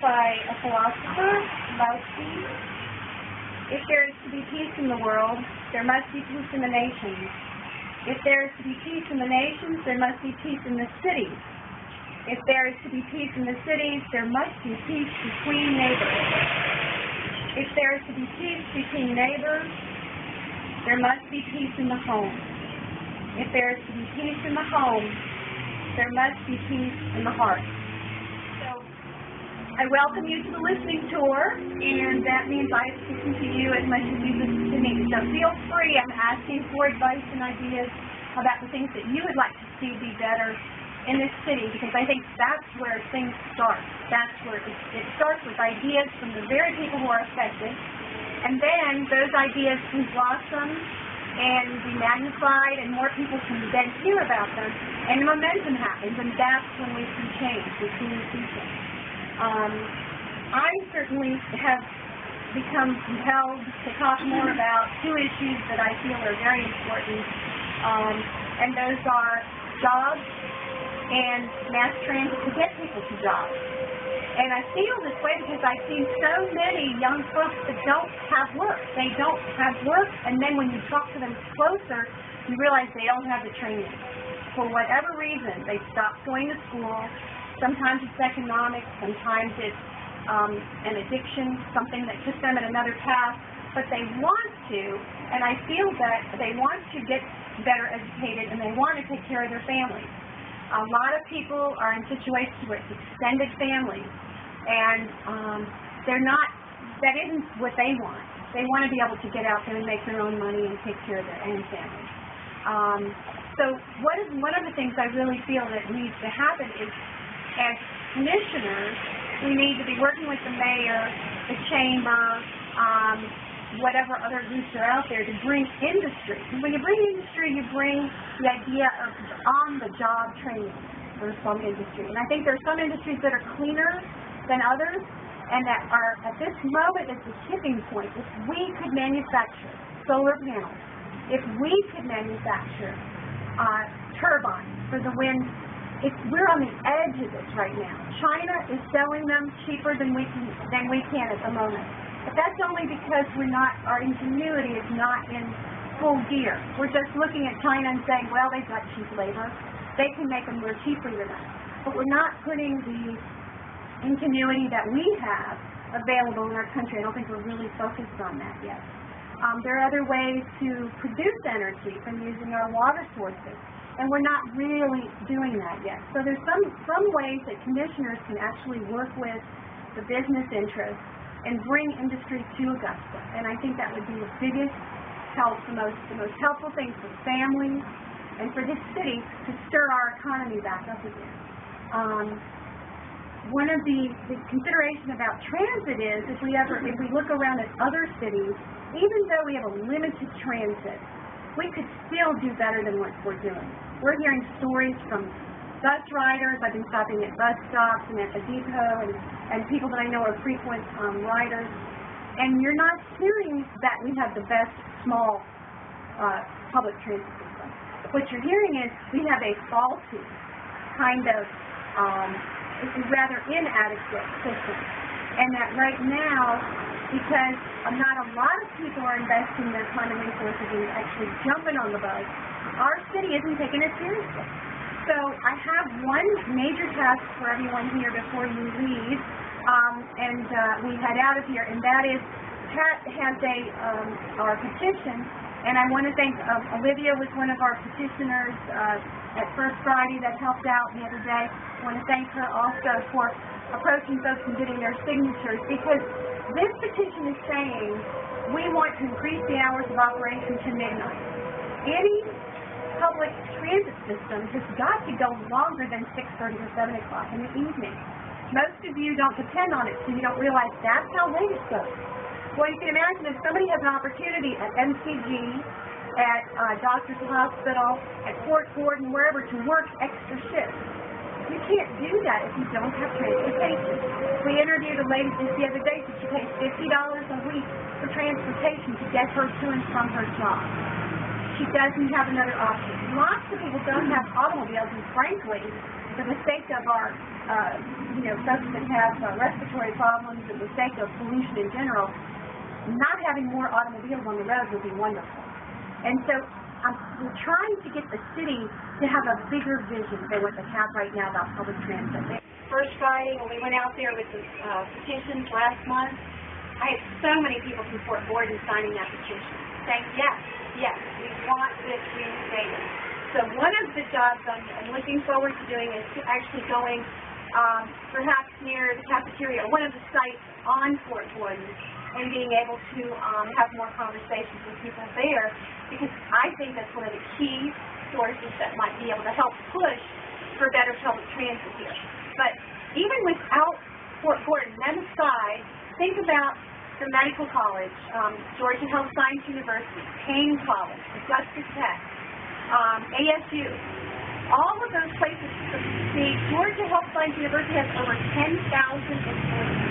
by a philosopher, Denice. If there is to be peace in the world, there must be peace in the nations. If there is to be peace in the nations, there must be peace in the cities. If there is to be peace in the cities, there must be peace between neighbors. If there is to be peace between neighbors, there must be peace in the home. If there is to be peace in the home, there must be peace in the heart. So, I welcome you to the listening tour, and that means I listen to you as much as you listen to me. So feel free. I'm asking for advice and ideas about the things that you would like to see be better in this city, because I think that's where things start. That's where it starts with ideas from the very people who are affected, and then those ideas can blossom and be magnified, and more people can then hear about them, and momentum happens, and that's when we see change, we see new people. I certainly have become compelled to talk more about two issues that I feel are very important, and those are jobs and mass transit to get people to jobs. And I feel this way because I see so many young folks that don't have work. They don't have work, and then when you talk to them closer, you realize they don't have the training. For whatever reason, they stop going to school. Sometimes it's economic, sometimes it's an addiction, something that took them in another path, but they want to, and I feel that they want to get better educated, and they want to take care of their families. A lot of people are in situations where it's extended families, and that isn't what they want. They want to be able to get out there and make their own money and take care of their own families. So one of the things I really feel that needs to happen is, as commissioners, we need to be working with the mayor, the chamber, whatever other groups are out there to bring industry. And when you bring industry, you bring the idea of on-the-job training for some industry. And I think there are some industries that are cleaner than others, and that are at this moment at the tipping point. If we could manufacture solar panels, if we could manufacture turbines for the wind, we're on the edge of this right now. China is selling them cheaper than we can at the moment. But that's only because our ingenuity is not in full gear. We're just looking at China and saying, well, they've got cheap labor. They can make them more cheaper than us. But we're not putting the ingenuity that we have available in our country. I don't think we're really focused on that yet. There are other ways to produce energy from using our water sources, and we're not really doing that yet. So there's some ways that commissioners can actually work with the business interests and bring industry to Augusta. And I think that would be the biggest help, the most helpful thing for families and for this city to stir our economy back up again. One of the considerations about transit is if we look around at other cities, even though we have a limited transit, we could still do better than what we're doing. We're hearing stories from bus riders. I've been stopping at bus stops and at the depot, and people that I know are frequent riders. And you're not hearing that we have the best small public transit system. What you're hearing is we have a faulty kind of rather inadequate system. And that right now, because not a lot of people are investing their time and resources in actually jumping on the bus, our city isn't taking it seriously. So I have one major task for everyone here before you leave, and we head out of here, and that is Pat has our petition, and I want to thank Olivia was one of our petitioners at First Friday that helped out the other day. I want to thank her also for approaching folks and getting their signatures, because this petition is saying we want to increase the hours of operation to midnight. Any public transit system has got to go longer than 6:30 or 7 o'clock in the evening. Most of you don't depend on it, so you don't realize that's how late it goes. Well, you can imagine if somebody has an opportunity at MCG, at Doctor's Hospital, at Fort Gordon, wherever, to work extra shifts. You can't do that if you don't have transportation. We interviewed a lady just the other day that she pays $50 a week for transportation to get her to and from her job. She doesn't have another option. Lots of people don't have automobiles, and frankly, for the sake of our, folks that have respiratory problems and the sake of pollution in general, not having more automobiles on the road would be wonderful. And so we're trying to get the city to have a bigger vision than what they have right now about public transit. First Friday, when we went out there with the petitions last month, I had so many people from Fort Gordon signing that petition, saying, yes, we want this reinstated. So one of the jobs I'm looking forward to doing is actually going perhaps near the cafeteria, one of the sites on Fort Gordon, and being able to have more conversations with people there, because I think that's one of the key sources that might be able to help push for better public transit here. But even without Fort Gordon, that aside, think about the medical college, Georgia Health Science University, Payne College, Augusta Tech, ASU. All of those places, the Georgia Health Science University has over 10,000 employees.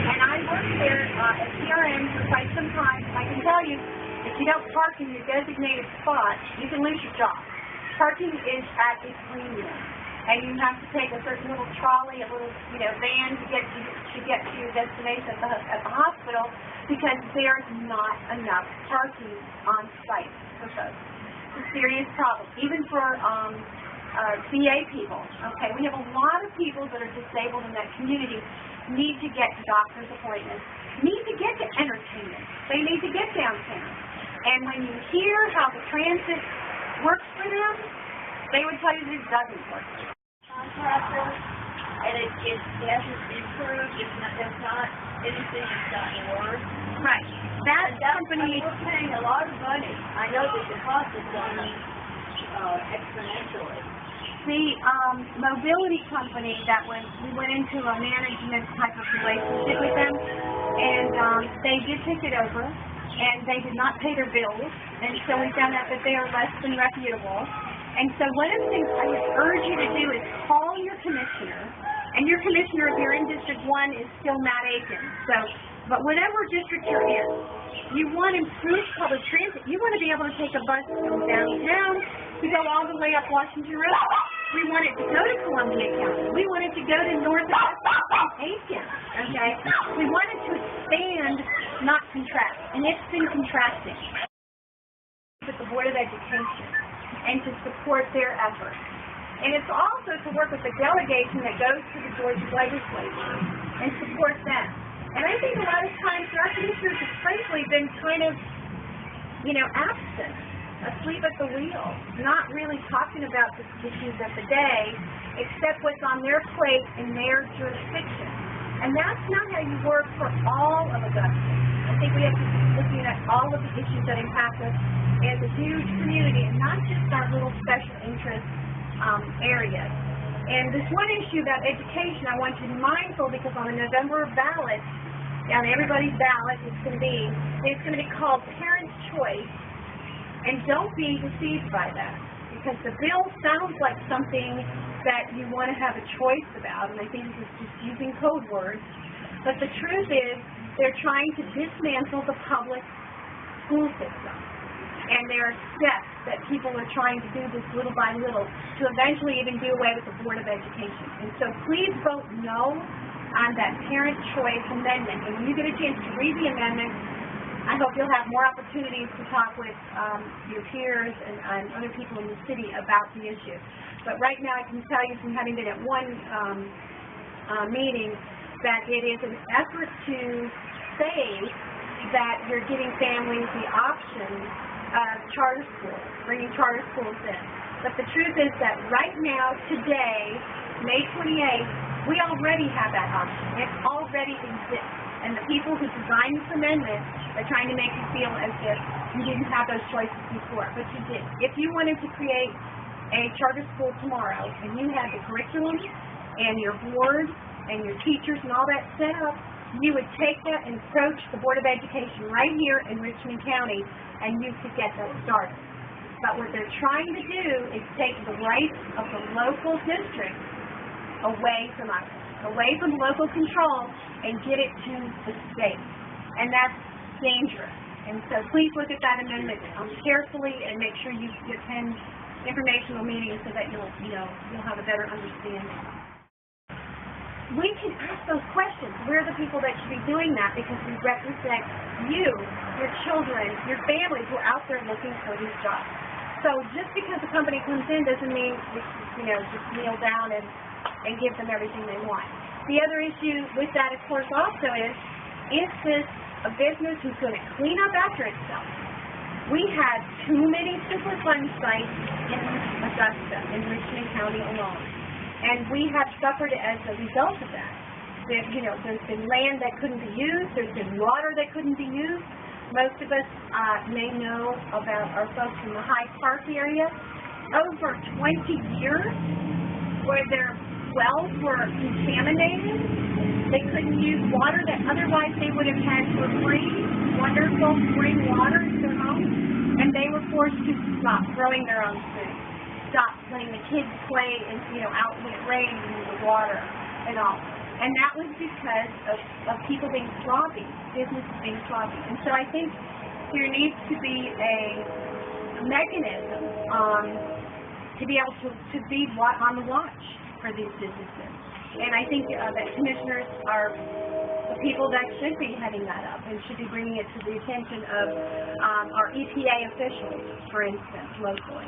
And I worked there at PRN for quite some time. I can tell you, if you don't park in your designated spot, you can lose your job. Parking is at a premium. And you have to take a certain little trolley, a little, van to get to your destination at the hospital, because there's not enough parking on site for folks. It's a serious problem, even for VA people. Okay, we have a lot of people that are disabled in that community, need to get to doctor's appointments, need to get to entertainment. They need to get downtown. And when you hear how the transit works for them, they would tell you that it doesn't work. Contractor, and it hasn't improved. There's not anything that's gotten worse. Right. That company, we're paying a lot of money. I know that the cost has gone up exponentially. the mobility company that we went into a management type of relationship with them, and they did take it over. And they did not pay their bills, and so we found out that they are less than reputable. And so one of the things I would urge you to do is call your commissioner, and your commissioner, if you're in District 1, is still Matt Aiken. So, but whatever district you're in, you want improved public transit. You want to be able to take a bus from downtown to go all the way up Washington Road. We want it to go to Columbia County. We want it to go to North Aiken. Okay? We want it to expand, not contract, and it's been contracting. With the Board of Education, and to support their efforts. And it's also to work with the delegation that goes to the Georgia legislature and support them. And I think a lot of times our commissioners have frankly been kind of, absent, asleep at the wheel, not really talking about the issues of the day, except what's on their plate in their jurisdiction. And that's not how you work for all of Augusta. I think we have to be looking at all of the issues that impact us as a huge community, and not just our little special interest areas. And this one issue about education, I want you to be mindful, because on the November ballot, on everybody's ballot, it's going to be called Parents' Choice. And don't be deceived by that, because the bill sounds like something that you want to have a choice about, and I think it's just using code words. But the truth is, they're trying to dismantle the public school system. And there are steps that people are trying to do this little by little to eventually even do away with the Board of Education. And so please vote no on that Parent Choice Amendment. And when you get a chance to read the amendment, I hope you'll have more opportunities to talk with your peers and other people in the city about the issue. But right now I can tell you, from having been at one meeting, that it is an effort to say that you're giving families the option of charter schools, bringing charter schools in. But the truth is that right now, today, May 28th, we already have that option. It already exists. And the people who designed this amendment are trying to make you feel as if you didn't have those choices before, but you did. If you wanted to create a charter school tomorrow, and you had the curriculum and your board and your teachers and all that set up, you would take that and approach the Board of Education right here in Richmond County, and you could get that started. But what they're trying to do is take the rights of the local district away from us, away from local control, and get it to the state. And that's dangerous. And so please look at that amendment carefully and make sure you attend informational meeting so that you'll have a better understanding. We can ask those questions. We're the people that should be doing that because we represent you, your children, your families who are out there looking for these jobs. So just because a company comes in doesn't mean we just kneel down and give them everything they want. The other issue with that, of course, also is this a business who's going to clean up after itself? We had too many Superfund sites in Augusta, in Richmond County alone. And we have suffered as a result of that. There's been land that couldn't be used. There's been water that couldn't be used. Most of us may know about our folks in the Hyde Park area. Over 20 years where their wells were contaminated. They couldn't use water that otherwise they would have had for free, wonderful spring water in their homes. And they were forced to stop growing their own food. Stop letting the kids play out when it rained in the water and all. And that was because of people being sloppy, businesses being sloppy. And so I think there needs to be a mechanism to be able to be on the watch for these businesses. And I think that commissioners are the people that should be heading that up and should be bringing it to the attention of our EPA officials, for instance, locally.